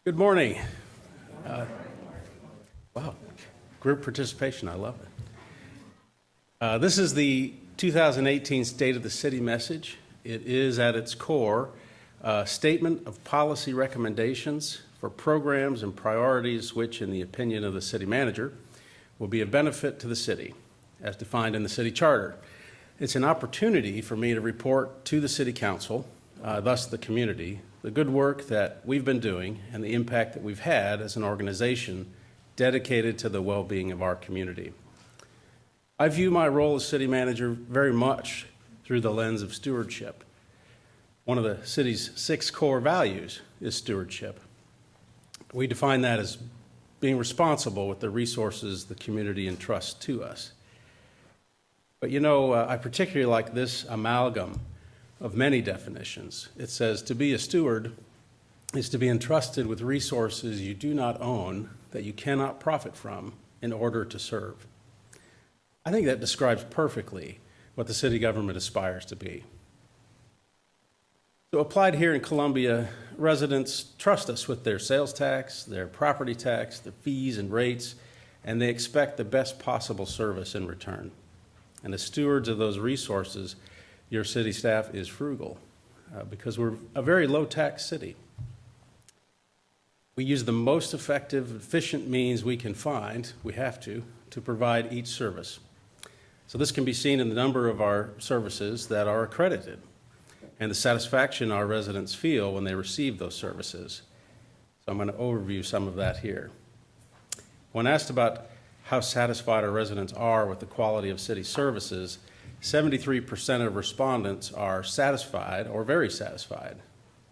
Good morning. Wow, group participation, I love it. This is the 2018 State of the City message. It is at its core a statement of policy recommendations for programs and priorities which, in the opinion of the city manager, will be of benefit to the city, as defined in the city charter. It's an opportunity for me to report to the City Council, thus the community, the good work that we've been doing and the impact that we've had as an organization dedicated to the well-being of our community. I view my role as city manager very much through the lens of stewardship. One of the city's 6 core values is stewardship. We define that as being responsible with the resources the community entrusts to us. But I particularly like this amalgam of many definitions. It says to be a steward is to be entrusted with resources you do not own that you cannot profit from in order to serve. I think that describes perfectly what the city government aspires to be. So applied here in Columbia, residents trust us with their sales tax, their property tax, their fees and rates, and they expect the best possible service in return. And as stewards of those resources, your city staff is frugal because we're a very low-tax city. We use the most effective, efficient means we can find, we have to provide each service. So this can be seen in the number of our services that are accredited and the satisfaction our residents feel when they receive those services. So I'm going to overview some of that here. When asked about how satisfied our residents are with the quality of city services, 73% of respondents are satisfied or very satisfied.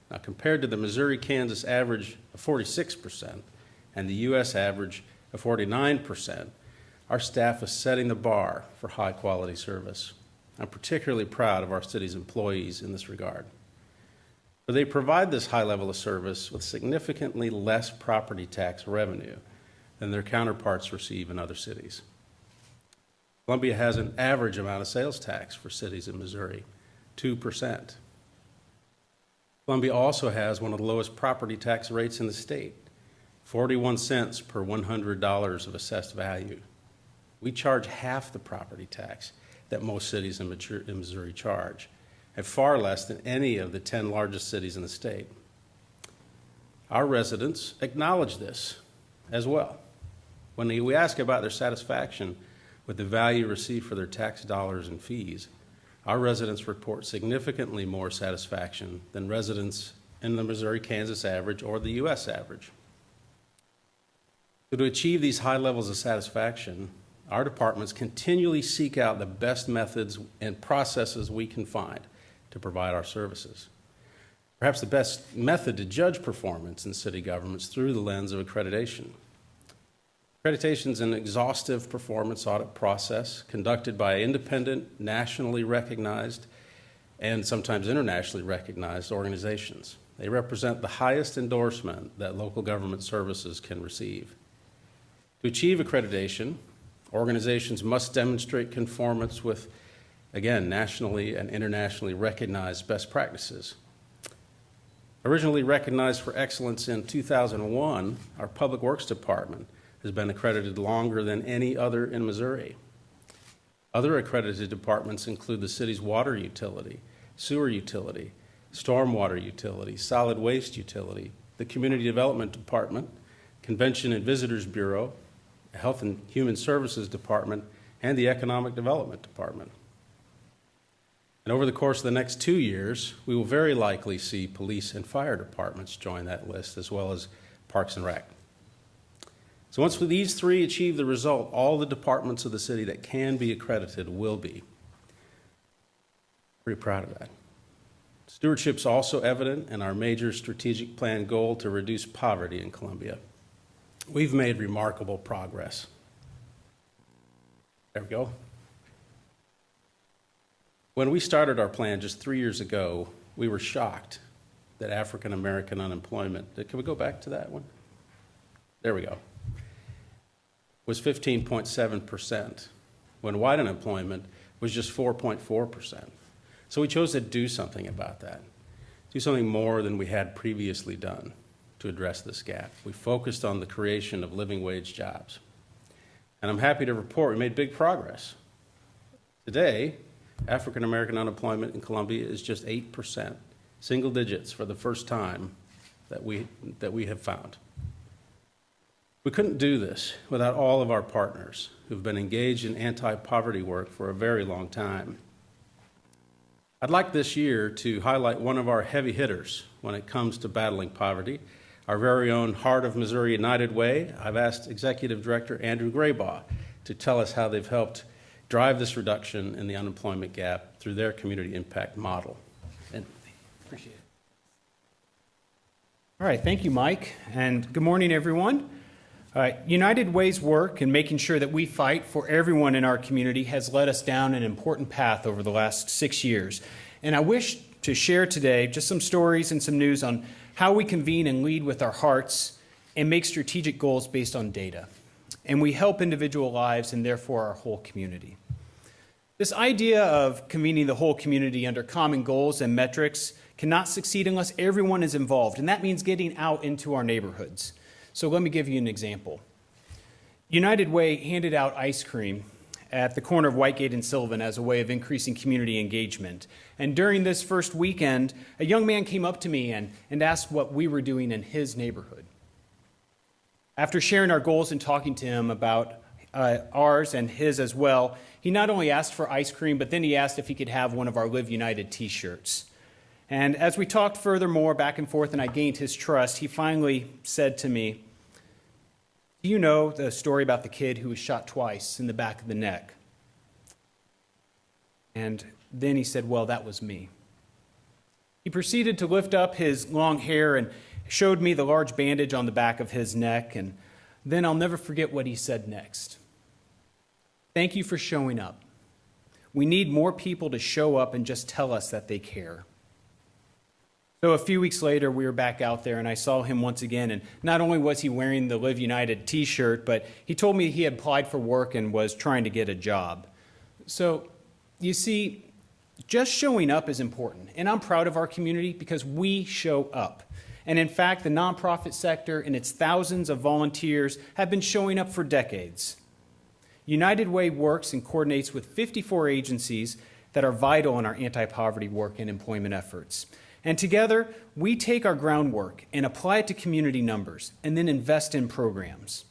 Now, compared to the Missouri-Kansas average of 46% and the U.S. average of 49%, our staff is setting the bar for high-quality service. I'm particularly proud of our city's employees in this regard. But they provide this high level of service with significantly less property tax revenue than their counterparts receive in other cities. Columbia has an average amount of sales tax for cities in Missouri, 2%. Columbia also has one of the lowest property tax rates in the state, 41 cents per $100 of assessed value. We charge half the property tax that most cities in Missouri charge, and far less than any of the 10 largest cities in the state. Our residents acknowledge this as well. When we ask about their satisfaction with the value received for their tax dollars and fees, our residents report significantly more satisfaction than residents in the Missouri-Kansas average or the U.S. average. So to achieve these high levels of satisfaction, our departments continually seek out the best methods and processes we can find to provide our services. Perhaps the best method to judge performance in city governments through the lens of accreditation. Accreditation is an exhaustive performance audit process conducted by independent, nationally recognized, and sometimes internationally recognized organizations. They represent the highest endorsement that local government services can receive. To achieve accreditation, organizations must demonstrate conformance with, again, nationally and internationally recognized best practices. Originally recognized for excellence in 2001, our Public Works Department has been accredited longer than any other in Missouri. Other accredited departments include the city's water utility, sewer utility, stormwater utility, solid waste utility, the Community Development Department, Convention and Visitors Bureau, the Health and Human Services Department, and the Economic Development Department. And over the course of the next 2 years, we will very likely see police and fire departments join that list, as well as Parks and Rec. So once these 3 achieve the result, all the departments of the city that can be accredited will be. Pretty proud of that. Stewardship is also evident in our major strategic plan goal to reduce poverty in Columbia. We've made remarkable progress. There we go. When we started our plan just 3 years ago, we were shocked that African American unemployment, can we go back to that one? There we go. Was 15.7%, when white unemployment was just 4.4%. So we chose to do something about that, do something more than we had previously done to to address this gap. We focused on the creation of living wage jobs. And I'm happy to report we made big progress. Today, African American unemployment in Columbia is just 8%, single digits for the first time that we have found. We couldn't do this without all of our partners who've been engaged in anti-poverty work for a very long time. I'd like this year to highlight one of our heavy hitters when it comes to battling poverty, our very own Heart of Missouri United Way. I've asked Executive Director Andrew Graybaugh to tell us how they've helped drive this reduction in the unemployment gap through their community impact model. And appreciate it. All right, thank you, Mike, and good morning, everyone. United Way's work in making sure that we fight for everyone in our community has led us down an important path over the last 6 years. And I wish to share today just some stories and some news on how we convene and lead with our hearts and make strategic goals based on data. And we help individual lives and therefore our whole community. This idea of convening the whole community under common goals and metrics cannot succeed unless everyone is involved, and that means getting out into our neighborhoods. So let me give you an example. United Way handed out ice cream at the corner of Whitegate and Sullivan as a way of increasing community engagement. And during this first weekend, a young man came up to me and asked what we were doing in his neighborhood. After sharing our goals and talking to him about ours and his as well, he not only asked for ice cream, but then he asked if he could have one of our Live United t-shirts. And as we talked furthermore back and forth and I gained his trust, he finally said to me, "Do you know the story about the kid who was shot twice in the back of the neck?" And then he said, "Well, that was me." He proceeded to lift up his long hair and showed me the large bandage on the back of his neck, and then I'll never forget what he said next. "Thank you for showing up. We need more people to show up and just tell us that they care." So a few weeks later, we were back out there, and I saw him once again, and not only was he wearing the Live United t-shirt, but he told me he had applied for work and was trying to get a job. So, you see, just showing up is important, and I'm proud of our community because we show up. And in fact, the nonprofit sector and its thousands of volunteers have been showing up for decades. United Way works and coordinates with 54 agencies that are vital in our anti-poverty work and employment efforts. And together, we take our groundwork and apply it to community numbers and then invest in programs.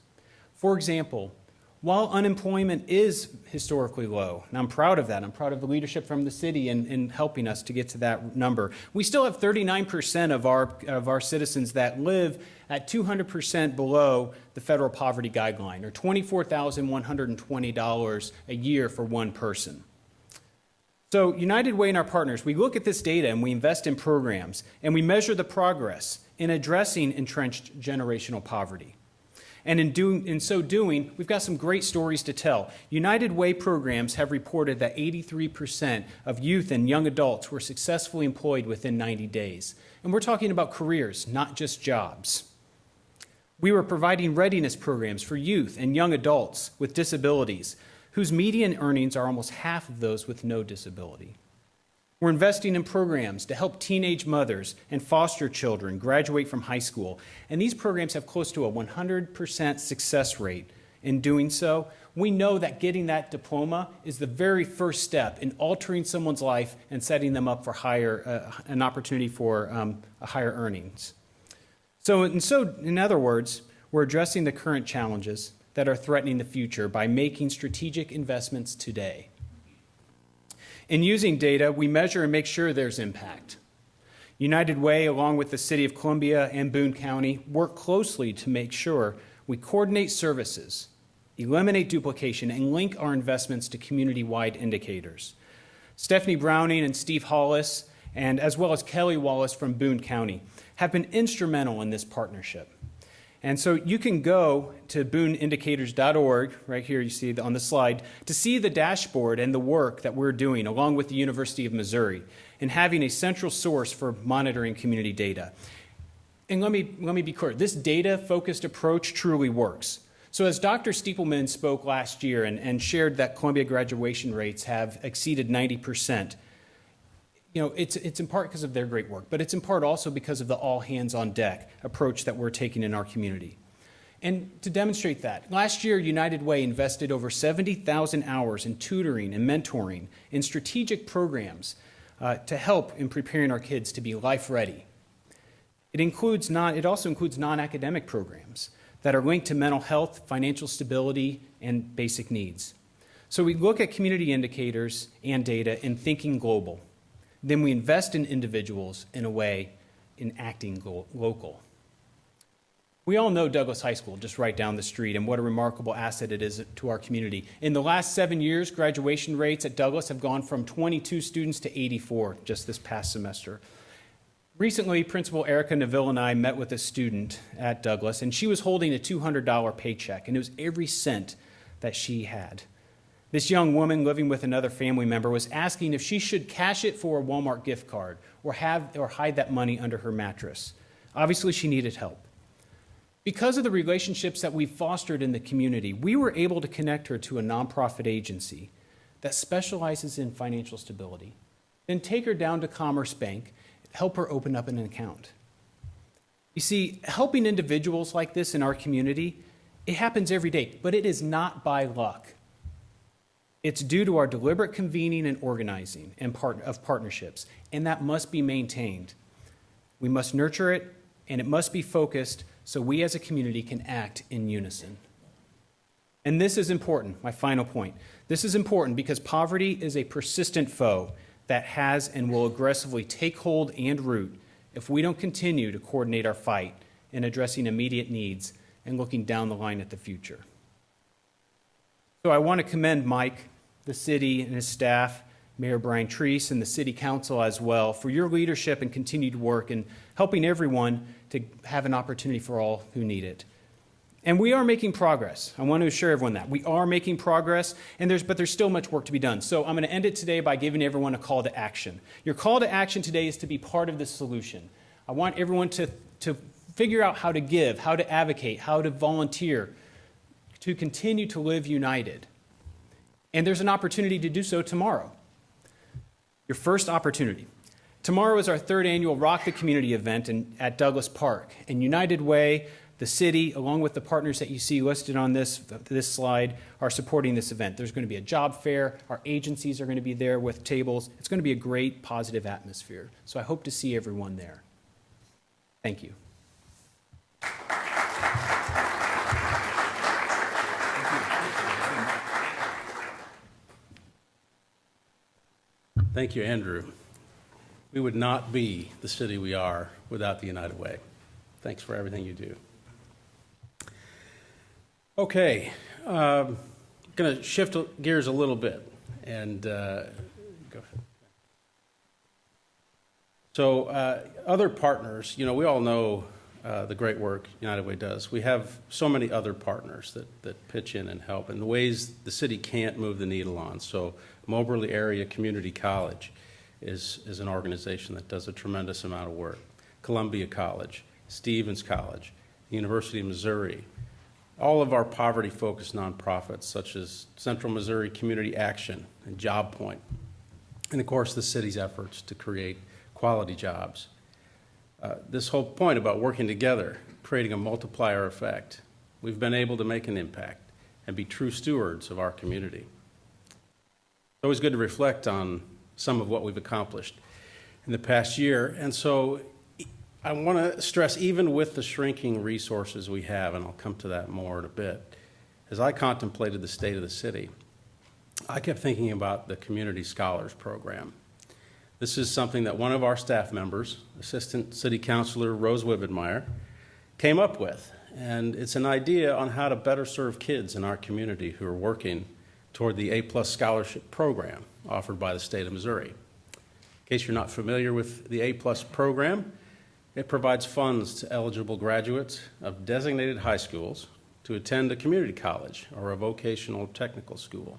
For example, while unemployment is historically low, and I'm proud of that, I'm proud of the leadership from the city in helping us to get to that number, we still have 39% of our citizens that live at 200% below the federal poverty guideline, or $24,120 a year for one person. So United Way and our partners, we look at this data and we invest in programs and we measure the progress in addressing entrenched generational poverty. And in so doing, we've got some great stories to tell. United Way programs have reported that 83% of youth and young adults were successfully employed within 90 days. And we're talking about careers, not just jobs. We were providing readiness programs for youth and young adults with disabilities, whose median earnings are almost half of those with no disability. We're investing in programs to help teenage mothers and foster children graduate from high school, and these programs have close to a 100% success rate. In doing so, we know that getting that diploma is the very first step in altering someone's life and setting them up for an opportunity for higher earnings. So in other words, we're addressing the current challenges that are threatening the future by making strategic investments today. In using data, we measure and make sure there's impact. United Way, along with the City of Columbia and Boone County, work closely to make sure we coordinate services, eliminate duplication, and link our investments to community-wide indicators. Stephanie Browning and Steve Hollis, and as well as Kelly Wallace from Boone County, have been instrumental in this partnership. And so you can go to booneindicators.org, right here you see on the slide, to see the dashboard and the work that we're doing along with the University of Missouri in having a central source for monitoring community data. And let me be clear, this data-focused approach truly works. So as Dr. Stiepelman spoke last year and shared that Columbia graduation rates have exceeded 90%, it's in part because of their great work, but it's in part also because of the all hands on deck approach that we're taking in our community. And to demonstrate that, last year, United Way invested over 70,000 hours in tutoring and mentoring in strategic programs to help in preparing our kids to be life ready. It also includes non-academic programs that are linked to mental health, financial stability, and basic needs. So we look at community indicators and data in thinking global. Then we invest in individuals in a way in acting local. We all know Douglas High School, just right down the street, and what a remarkable asset it is to our community. In the last 7 years, graduation rates at Douglas have gone from 22 students to 84 just this past semester. Recently, Principal Erica Neville and I met with a student at Douglas, and she was holding a $200 paycheck, and it was every cent that she had. This young woman living with another family member was asking if she should cash it for a Walmart gift card or hide that money under her mattress. Obviously, she needed help. Because of the relationships that we've fostered in the community, we were able to connect her to a nonprofit agency that specializes in financial stability, then take her down to Commerce Bank, help her open up an account. You see, helping individuals like this in our community, it happens every day, but it is not by luck. It's due to our deliberate convening and organizing of partnerships, and that must be maintained. We must nurture it, and it must be focused so we as a community can act in unison. And this is important, my final point. This is important because poverty is a persistent foe that has and will aggressively take hold and root if we don't continue to coordinate our fight in addressing immediate needs and looking down the line at the future. So I want to commend Mike, the city and his staff, Mayor Brian Treese, and the City Council as well for your leadership and continued work in helping everyone to have an opportunity for all who need it. And we are making progress. I want to assure everyone that. We are making progress, but there's still much work to be done. So I'm going to end it today by giving everyone a call to action. Your call to action today is to be part of the solution. I want everyone to figure out how to give, how to advocate, how to volunteer, to continue to live united. And there's an opportunity to do so tomorrow. Your first opportunity. Tomorrow is our third annual Rock the Community event at Douglas Park. And United Way, the city, along with the partners that you see listed on this slide, are supporting this event. There's going to be a job fair. Our agencies are going to be there with tables. It's going to be a great, positive atmosphere. So I hope to see everyone there. Thank you. Thank you, Andrew. We would not be the city we are without the United Way. Thanks for everything you do. Okay, I'm going to shift gears a little bit and go ahead. So other partners, we all know the great work United Way does. We have so many other partners that pitch in and help in the ways the city can't move the needle on. So Moberly Area Community College is an organization that does a tremendous amount of work. Columbia College, Stevens College, University of Missouri, all of our poverty-focused nonprofits such as Central Missouri Community Action and Job Point, and of course the city's efforts to create quality jobs. This whole point about working together, creating a multiplier effect, we've been able to make an impact and be true stewards of our community. It's always good to reflect on some of what we've accomplished in the past year, and so I want to stress, even with the shrinking resources we have, and I'll come to that more in a bit, as I contemplated the state of the city, I kept thinking about the Community Scholars Program. This is something that one of our staff members, Assistant City Councilor Rose Wibbenmeyer, came up with, and it's an idea on how to better serve kids in our community who are working toward the A+ scholarship program offered by the state of Missouri. In case you're not familiar with the A+ program, it provides funds to eligible graduates of designated high schools to attend a community college or a vocational technical school.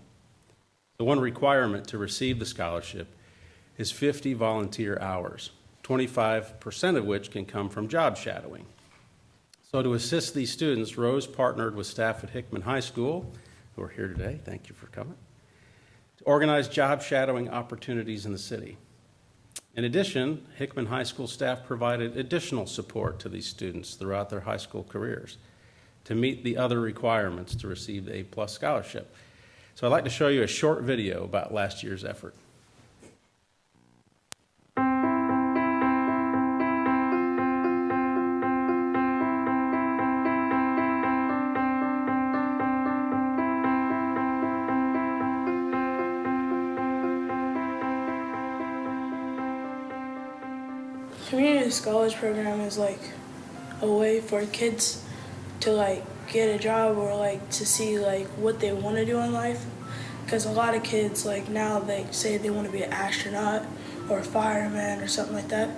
The one requirement to receive the scholarship is 50 volunteer hours, 25% of which can come from job shadowing. So to assist these students, Rose partnered with staff at Hickman High School, who are here today, thank you for coming, to organize job shadowing opportunities in the city. In addition, Hickman High School staff provided additional support to these students throughout their high school careers to meet the other requirements to receive the A+ scholarship. So I'd like to show you a short video about last year's effort. Community Scholars Program is like a way for kids to like get a job or like to see like what they want to do in life. Because a lot of kids like now they say they want to be an astronaut or a fireman or something like that.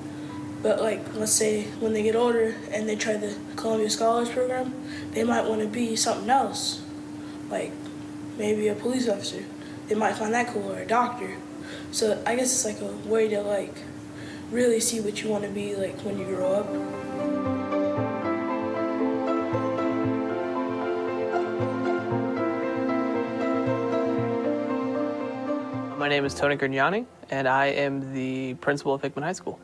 But like let's say when they get older and they try the Columbia Scholars Program, they might want to be something else, like maybe a police officer. They might find that cool, or a doctor. So I guess it's like a way to like really see what you want to be like when you grow up. My name is Tony Grignani, and I am the principal of Hickman High School.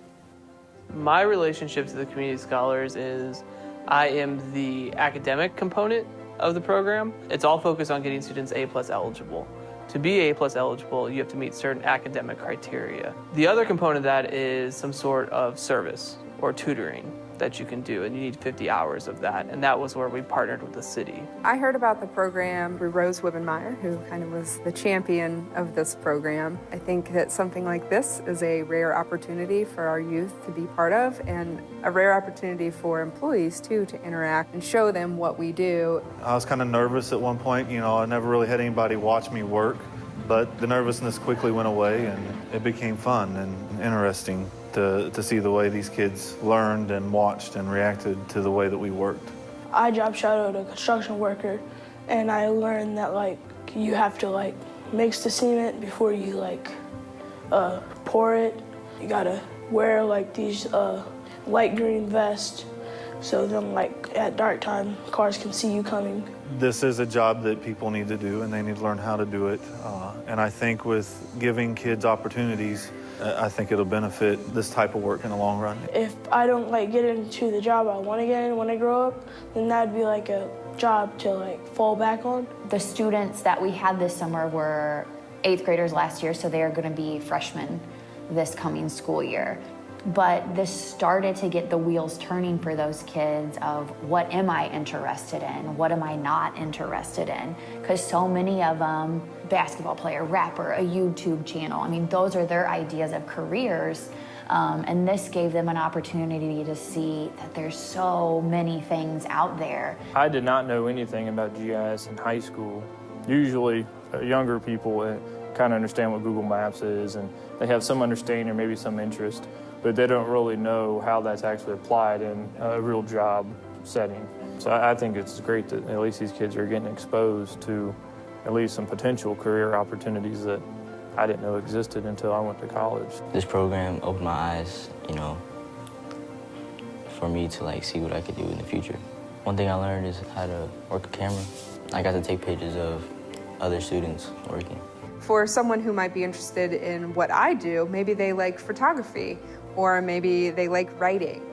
My relationship to the community scholars is I am the academic component of the program. It's all focused on getting students A+ eligible. To be A+ eligible, you have to meet certain academic criteria. The other component of that is some sort of service or tutoring that you can do, and you need 50 hours of that, and that was where we partnered with the city. I heard about the program through Rose Wibbenmeyer, who kind of was the champion of this program. I think that something like this is a rare opportunity for our youth to be part of, and a rare opportunity for employees too to interact and show them what we do. I was kind of nervous at one point. I never really had anybody watch me work, but the nervousness quickly went away, and it became fun and interesting to see the way these kids learned and watched and reacted to the way that we worked. I job shadowed a construction worker, and I learned that like you have to like mix the cement before you like pour it. You gotta wear like these light green vests, so then like at dark time cars can see you coming. This is a job that people need to do, and they need to learn how to do it. And I think with giving kids opportunities, I think it'll benefit this type of work in the long run. If I don't like get into the job I want to get in when I grow up, then that'd be like a job to like fall back on. The students that we had this summer were 8th graders last year, so they are going to be freshmen this coming school year. But this started to get the wheels turning for those kids of what am I interested in? What am I not interested in? Because so many of them, basketball player, rapper, a YouTube channel, I mean, those are their ideas of careers. And this gave them an opportunity to see that there's so many things out there. I did not know anything about GIS in high school. Usually younger people kind of understand what Google Maps is, and they have some understanding or maybe some interest, but they don't really know how that's actually applied in a real job setting. So I think it's great that at least these kids are getting exposed to at least some potential career opportunities that I didn't know existed until I went to college. This program opened my eyes, for me to see what I could do in the future. One thing I learned is how to work a camera. I got to take pictures of other students working. For someone who might be interested in what I do, maybe they like photography, or maybe they like writing,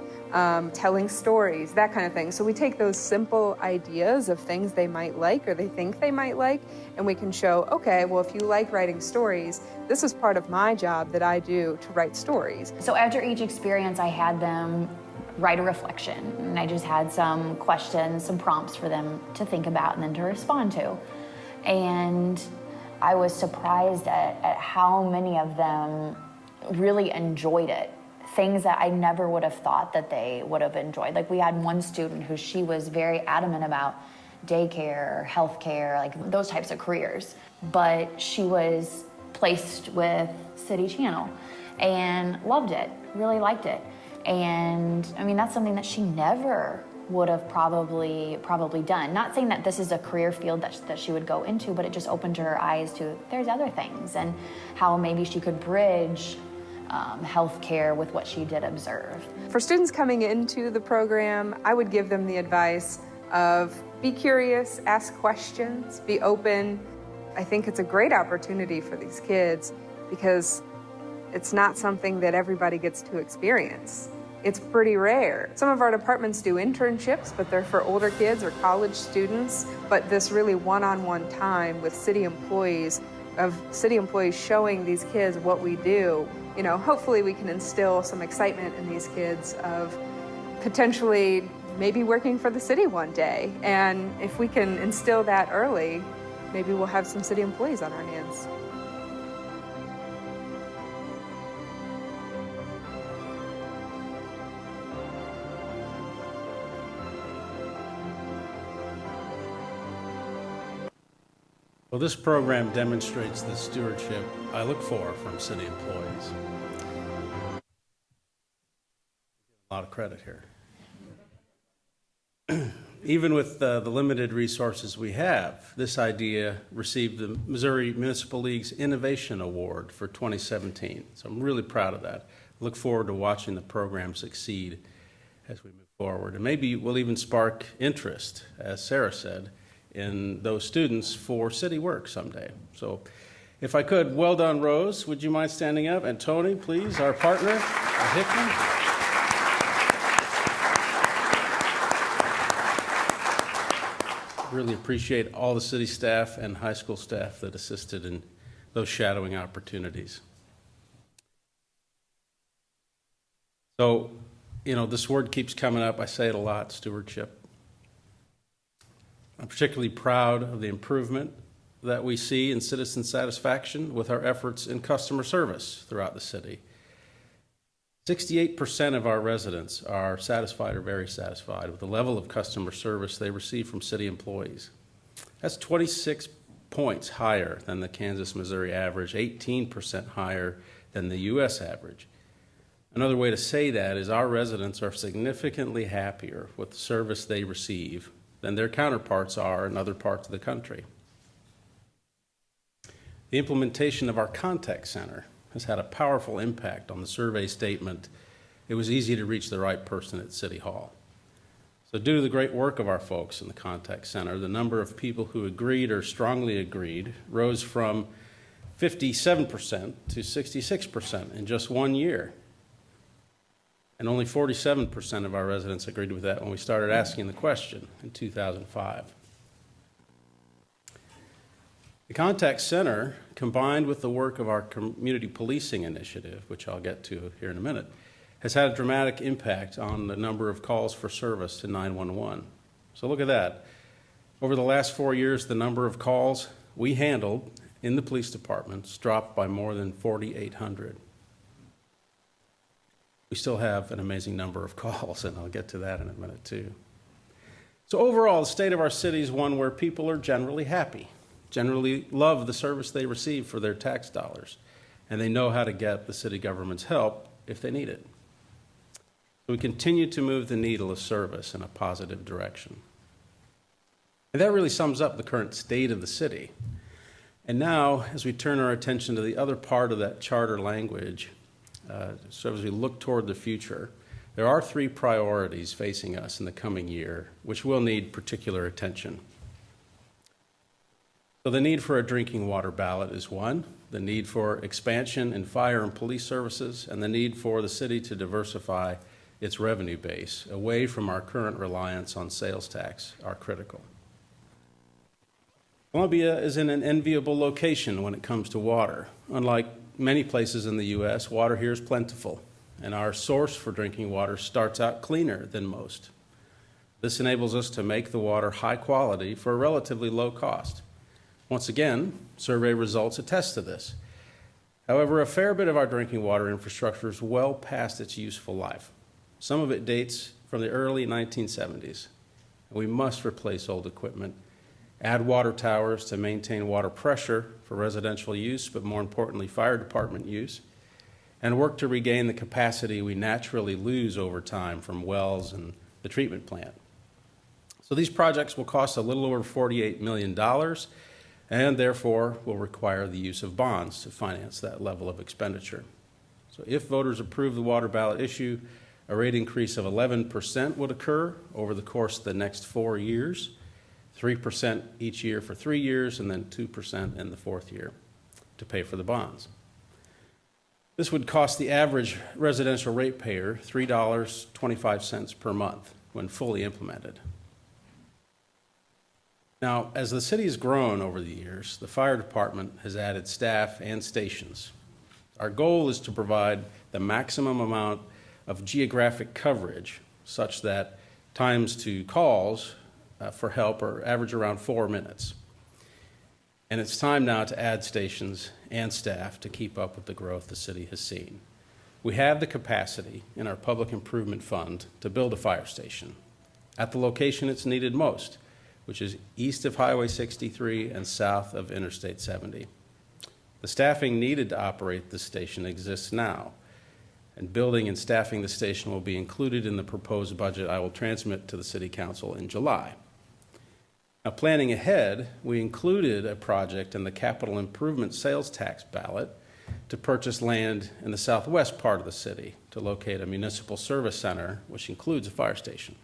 telling stories, that kind of thing. So we take those simple ideas of things they might like or they think they might like, and we can show, okay, well, if you like writing stories, this is part of my job that I do to write stories. So after each experience, I had them write a reflection, and I just had some questions, some prompts for them to think about and then to respond to. And I was surprised at how many of them really enjoyed it. Things that I never would have thought that they would have enjoyed. Like we had one student who she was very adamant about daycare, healthcare, like those types of careers. But she was placed with City Channel and loved it, really liked it. And I mean, that's something that she never would have probably done. Not saying that this is a career field that she would go into, but it just opened her eyes to there's other things and how maybe she could bridge healthcare with what she did observe. For students coming into the program, I would give them the advice of be curious, ask questions, be open. I think it's a great opportunity for these kids because It's not something that everybody gets to experience. It's pretty rare. Some of our departments do internships, but they're for older kids or college students. But this really one-on-one time with city employees, of city employees showing these kids what we do, you know, hopefully we can instill some excitement in these kids of potentially maybe working for the city one day. And if we can instill that early, maybe we'll have some city employees on our hands. Well, this program demonstrates the stewardship I look for from city employees. A lot of credit here. Even with the limited resources we have, this idea received the Missouri Municipal League's Innovation Award for 2017. So I'm really proud of that. I look forward to watching the program succeed as we move forward. And maybe we'll even spark interest, as Sarah said, in those students for city work someday. So if I could, well done, Rose. Would you mind standing up? And Tony, please, our partner at Hickman. Really appreciate all the city staff and high school staff that assisted in those shadowing opportunities. So, you know, this word keeps coming up. I say it a lot, stewardship. I'm particularly proud of the improvement that we see in citizen satisfaction with our efforts in customer service throughout the city. 68% of our residents are satisfied or very satisfied with the level of customer service they receive from city employees. That's 26 points higher than the Kansas, Missouri average, 18% higher than the U.S. average. Another way to say that is our residents are significantly happier with the service they receive than their counterparts are in other parts of the country. The implementation of our contact center has had a powerful impact on the survey statement. It was easy to reach the right person at City Hall. So due to the great work of our folks in the contact center, the number of people who agreed or strongly agreed rose from 57% to 66% in just 1 year. And only 47% of our residents agreed with that when we started asking the question in 2005. The contact center, combined with the work of our community policing initiative, which I'll get to here in a minute, has had a dramatic impact on the number of calls for service to 911. So look at that. Over the last 4 years, the number of calls we handled in the police departments dropped by more than 4,800. We still have an amazing number of calls, and I'll get to that in a minute too. So overall, the state of our city is one where people are generally happy, generally love the service they receive for their tax dollars, and they know how to get the city government's help if they need it. We continue to move the needle of service in a positive direction. And that really sums up the current state of the city. And now, as we turn our attention to the other part of that charter language, so as we look toward the future, there are 3 priorities facing us in the coming year, which will need particular attention. So the need for a drinking water ballot is one, the need for expansion in fire and police services, and the need for the city to diversify its revenue base away from our current reliance on sales tax are critical. Columbia is in an enviable location when it comes to water. Unlike many places in the U.S., water here is plentiful, and our source for drinking water starts out cleaner than most. This enables us to make the water high quality for a relatively low cost. Once again, survey results attest to this. However, a fair bit of our drinking water infrastructure is well past its useful life. Some of it dates from the early 1970s. We must replace old equipment, add water towers to maintain water pressure for residential use, but more importantly, fire department use, and work to regain the capacity we naturally lose over time from wells and the treatment plant. So these projects will cost a little over $48 million, and therefore will require the use of bonds to finance that level of expenditure. So if voters approve the water ballot issue, a rate increase of 11% would occur over the course of the next 4 years, 3% each year for 3 years, and then 2% in the 4th year to pay for the bonds. This would cost the average residential ratepayer $3.25 per month when fully implemented. Now, as the city has grown over the years, the fire department has added staff and stations. Our goal is to provide the maximum amount of geographic coverage such that times to calls for help are average around 4 minutes. And it's time now to add stations and staff to keep up with the growth the city has seen. We have the capacity in our public improvement fund to build a fire station at the location it's needed most, which is east of Highway 63 and south of Interstate 70. The staffing needed to operate this station exists now, and building and staffing the station will be included in the proposed budget I will transmit to the City Council in July. Now, planning ahead, we included a project in the capital improvement sales tax ballot to purchase land in the southwest part of the city to locate a municipal service center, which includes a fire station.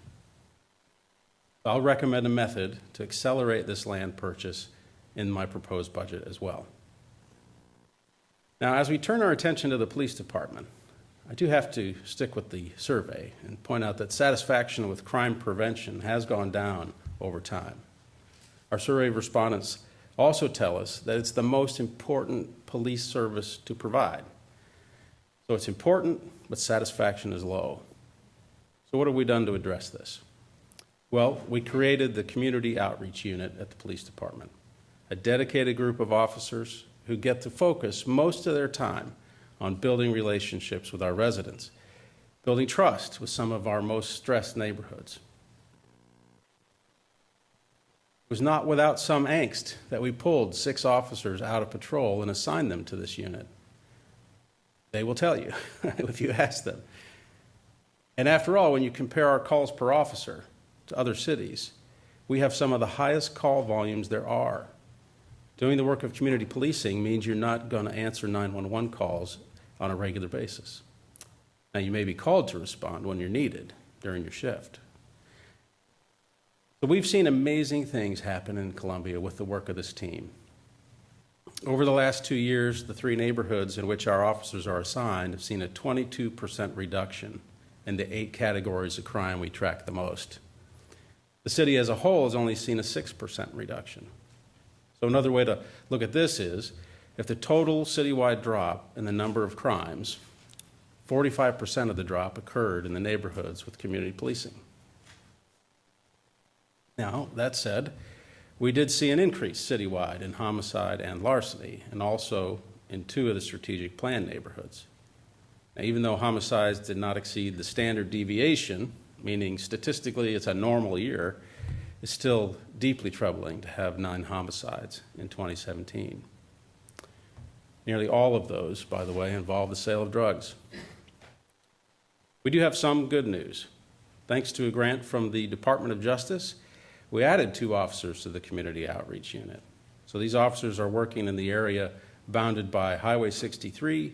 I'll recommend a method to accelerate this land purchase in my proposed budget as well. Now, as we turn our attention to the police department, I do have to stick with the survey and point out that satisfaction with crime prevention has gone down over time. Our survey respondents also tell us that it's the most important police service to provide. So it's important, but satisfaction is low. So what have we done to address this? Well, we created the Community Outreach Unit at the police department, a dedicated group of officers who get to focus most of their time on building relationships with our residents, building trust with some of our most stressed neighborhoods. It was not without some angst that we pulled 6 officers out of patrol and assigned them to this unit. They will tell you if you ask them. And after all, when you compare our calls per officer to other cities, we have some of the highest call volumes there are. Doing the work of community policing means you're not going to answer 911 calls on a regular basis. Now, you may be called to respond when you're needed during your shift. So we've seen amazing things happen in Columbia with the work of this team. Over the last 2 years, the 3 neighborhoods in which our officers are assigned have seen a 22% reduction in the 8 categories of crime we track the most. The city as a whole has only seen a 6% reduction. So another way to look at this is, if the total citywide drop in the number of crimes, 45% of the drop occurred in the neighborhoods with community policing. Now, that said, we did see an increase citywide in homicide and larceny, and also in 2 of the strategic plan neighborhoods. Now, even though homicides did not exceed the standard deviation, meaning statistically it's a normal year, it's still deeply troubling to have 9 homicides in 2017. Nearly all of those, by the way, involve the sale of drugs. We do have some good news. Thanks to a grant from the Department of Justice, we added 2 officers to the Community Outreach Unit. So these officers are working in the area bounded by Highway 63,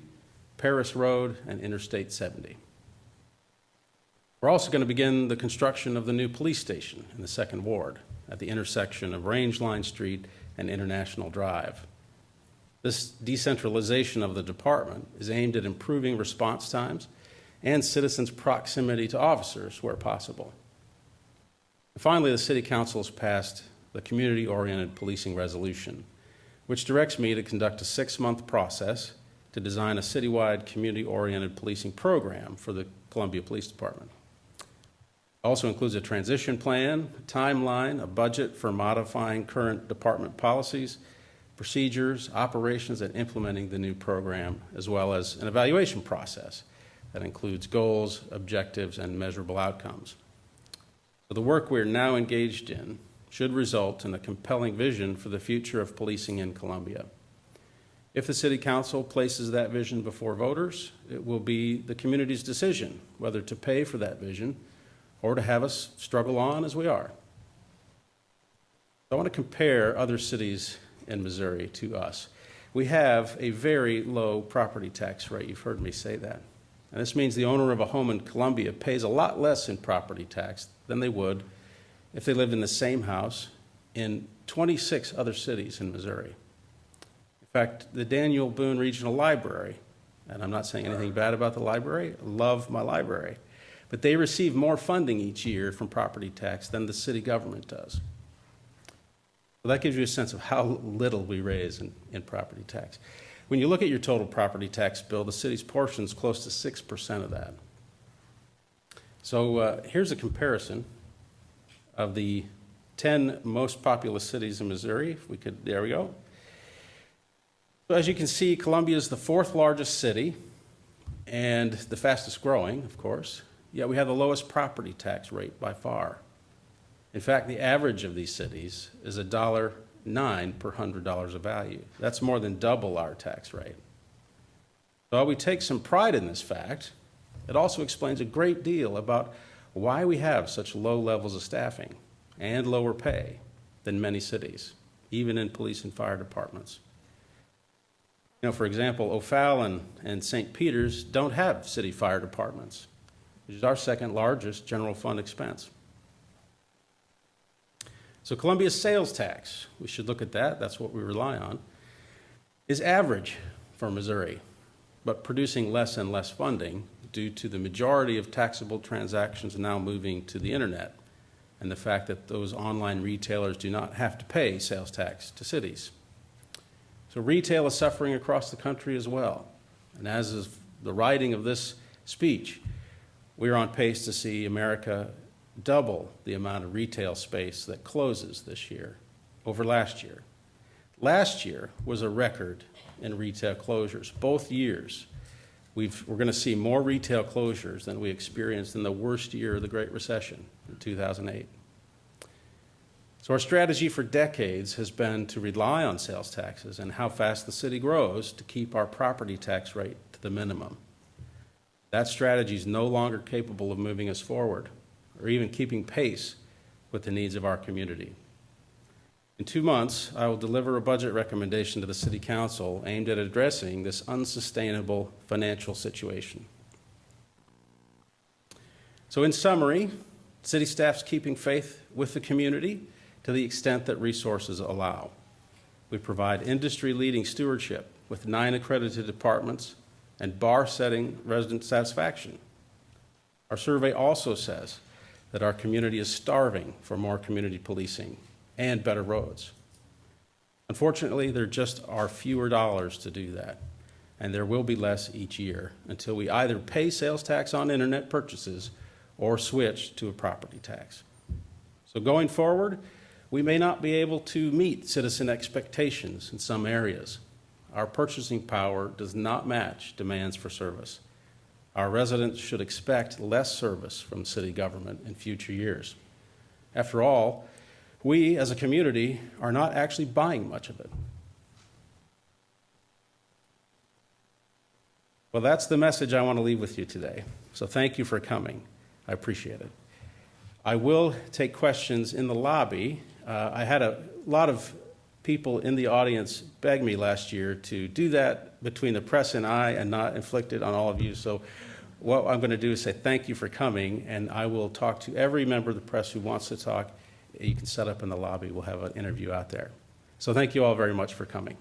Paris Road, and Interstate 70. We're also going to begin the construction of the new police station in the 2nd Ward at the intersection of Rangeline Street and International Drive. This decentralization of the department is aimed at improving response times and citizens' proximity to officers where possible. And finally, the City Council has passed the Community-Oriented Policing Resolution, which directs me to conduct a 6-month process to design a citywide community-oriented policing program for the Columbia Police Department. It also includes a transition plan, a timeline, a budget for modifying current department policies, procedures, operations, and implementing the new program, as well as an evaluation process that includes goals, objectives, and measurable outcomes. So the work we're now engaged in should result in a compelling vision for the future of policing in Columbia. If the City Council places that vision before voters, it will be the community's decision whether to pay for that vision or to have us struggle on as we are. I want to compare other cities in Missouri to us. We have a very low property tax rate. You've heard me say that. And this means the owner of a home in Columbia pays a lot less in property tax than they would if they lived in the same house in 26 other cities in Missouri. In fact, the Daniel Boone Regional Library and I'm not saying anything bad about the library, I love my library, but they receive more funding each year from property tax than the city government does. So that gives you a sense of how little we raise in property tax. When you look at your total property tax bill, the city's portion is close to 6% of that. So here's a comparison of the 10 most populous cities in Missouri. If we could, there we go. So as you can see, Columbia is the 4th largest city and the fastest growing, of course, yet we have the lowest property tax rate by far. In fact, the average of these cities is $1.09 per $100 of value. That's more than double our tax rate. So while we take some pride in this fact, it also explains a great deal about why we have such low levels of staffing and lower pay than many cities, even in police and fire departments. You know, for example, O'Fallon and St. Peter's don't have city fire departments, which is our 2nd largest general fund expense. So Columbia's sales tax, we should look at that, that's what we rely on, is average for Missouri, but producing less and less funding due to the majority of taxable transactions now moving to the internet and the fact that those online retailers do not have to pay sales tax to cities. So retail is suffering across the country as well. And as is the writing of this speech, we're on pace to see America double the amount of retail space that closes this year over last year. Last year was a record in retail closures. Both years, we're going to see more retail closures than we experienced in the worst year of the Great Recession in 2008. So our strategy for decades has been to rely on sales taxes and how fast the city grows to keep our property tax rate to the minimum. That strategy is no longer capable of moving us forward or even keeping pace with the needs of our community. In 2 months, I will deliver a budget recommendation to the City Council aimed at addressing this unsustainable financial situation. So in summary, city staff's keeping faith with the community to the extent that resources allow. We provide industry-leading stewardship with 9 accredited departments and bar-setting resident satisfaction. Our survey also says that our community is starving for more community policing and better roads. Unfortunately, there just are fewer dollars to do that, and there will be less each year until we either pay sales tax on internet purchases or switch to a property tax. So going forward, we may not be able to meet citizen expectations in some areas. Our purchasing power does not match demands for service. Our residents should expect less service from city government in future years. After all, we as a community are not actually buying much of it. Well, that's the message I want to leave with you today. So thank you for coming. I appreciate it. I will take questions in the lobby. I had a lot of people in the audience beg me last year to do that between the press and I and not inflict it on all of you. So what I'm going to do is say thank you for coming, and I will talk to every member of the press who wants to talk. You can set up in the lobby. We'll have an interview out there. So thank you all very much for coming.